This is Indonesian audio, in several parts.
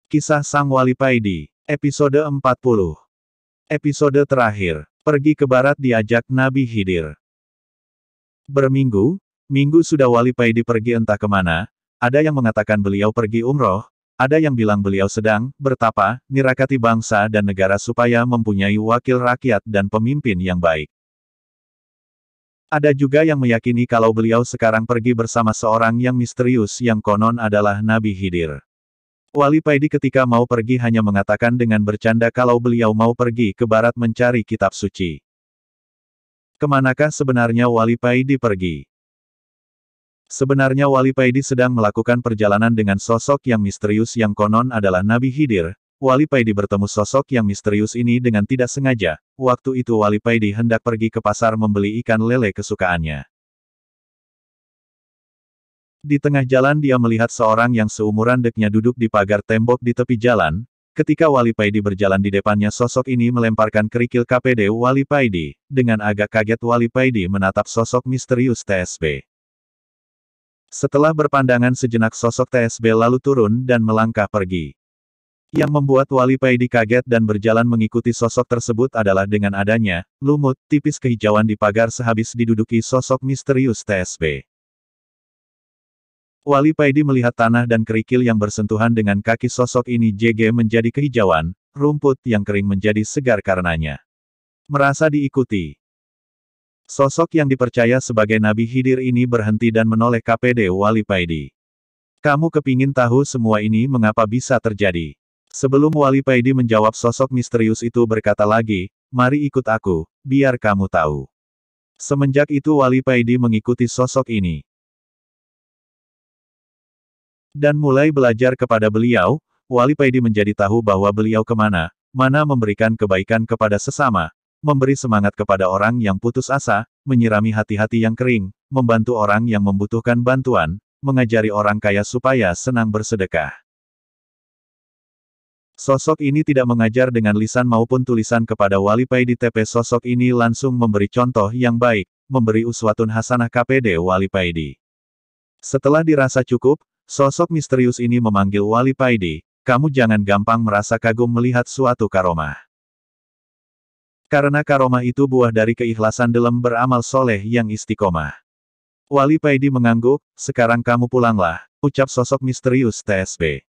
Kisah Sang Wali Paidi, episode 40. Episode terakhir, pergi ke barat diajak Nabi Khidir. Berminggu sudah Wali Paidi pergi entah kemana, ada yang mengatakan beliau pergi umroh, ada yang bilang beliau sedang bertapa, nirakati bangsa dan negara supaya mempunyai wakil rakyat dan pemimpin yang baik. Ada juga yang meyakini kalau beliau sekarang pergi bersama seorang yang misterius yang konon adalah Nabi Khidir. Wali Paidi ketika mau pergi hanya mengatakan dengan bercanda kalau beliau mau pergi ke barat mencari kitab suci. Kemanakah sebenarnya Wali Paidi pergi? Sebenarnya Wali Paidi sedang melakukan perjalanan dengan sosok yang misterius yang konon adalah Nabi Khidir. Wali Paidi bertemu sosok yang misterius ini dengan tidak sengaja. Waktu itu Wali Paidi hendak pergi ke pasar membeli ikan lele kesukaannya. Di tengah jalan dia melihat seorang yang seumuran deknya duduk di pagar tembok di tepi jalan. Ketika Wali Paidi berjalan di depannya sosok ini melemparkan kerikil KPD Wali Paidi. Dengan agak kaget Wali Paidi menatap sosok misterius TSB. Setelah berpandangan sejenak sosok TSB lalu turun dan melangkah pergi. Yang membuat Wali Paidi kaget dan berjalan mengikuti sosok tersebut adalah dengan adanya lumut tipis kehijauan di pagar sehabis diduduki sosok misterius TSB. Wali Paidi melihat tanah dan kerikil yang bersentuhan dengan kaki sosok ini JG menjadi kehijauan, rumput yang kering menjadi segar karenanya. Merasa diikuti. Sosok yang dipercaya sebagai Nabi Khidir ini berhenti dan menoleh KPD Wali Paidi. Kamu kepingin tahu semua ini mengapa bisa terjadi? Sebelum Wali Paidi menjawab sosok misterius itu berkata lagi, mari ikut aku, biar kamu tahu. Semenjak itu Wali Paidi mengikuti sosok ini. Dan mulai belajar kepada beliau, Wali Paidi menjadi tahu bahwa beliau kemana, mana memberikan kebaikan kepada sesama, memberi semangat kepada orang yang putus asa, menyirami hati-hati yang kering, membantu orang yang membutuhkan bantuan, mengajari orang kaya supaya senang bersedekah. Sosok ini tidak mengajar dengan lisan maupun tulisan kepada Wali Paidi TP sosok ini langsung memberi contoh yang baik, memberi uswatun hasanah KPD Wali Paidi. Setelah dirasa cukup, sosok misterius ini memanggil Wali Paidi, kamu jangan gampang merasa kagum melihat suatu karomah. Karena karomah itu buah dari keikhlasan dalam beramal soleh yang istiqomah. Wali Paidi mengangguk, sekarang kamu pulanglah, ucap sosok misterius TSB.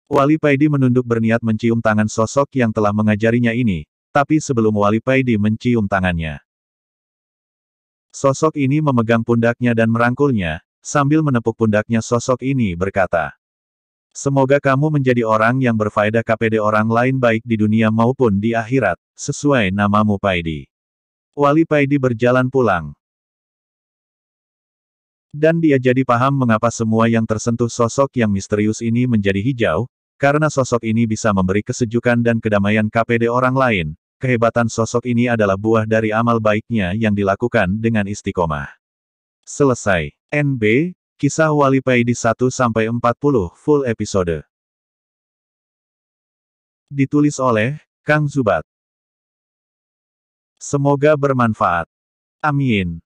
Wali Paidi menunduk berniat mencium tangan sosok yang telah mengajarinya ini, tapi sebelum Wali Paidi mencium tangannya. Sosok ini memegang pundaknya dan merangkulnya. Sambil menepuk pundaknya sosok ini berkata, semoga kamu menjadi orang yang berfaedah KPD orang lain baik di dunia maupun di akhirat, sesuai namamu Paidi. Wali Paidi berjalan pulang. Dan dia jadi paham mengapa semua yang tersentuh sosok yang misterius ini menjadi hijau, karena sosok ini bisa memberi kesejukan dan kedamaian KPD orang lain. Kehebatan sosok ini adalah buah dari amal baiknya yang dilakukan dengan istiqomah. Selesai. NB, Kisah Wali Paidi 1-40 full episode. Ditulis oleh Kang Zubat. Semoga bermanfaat. Amin.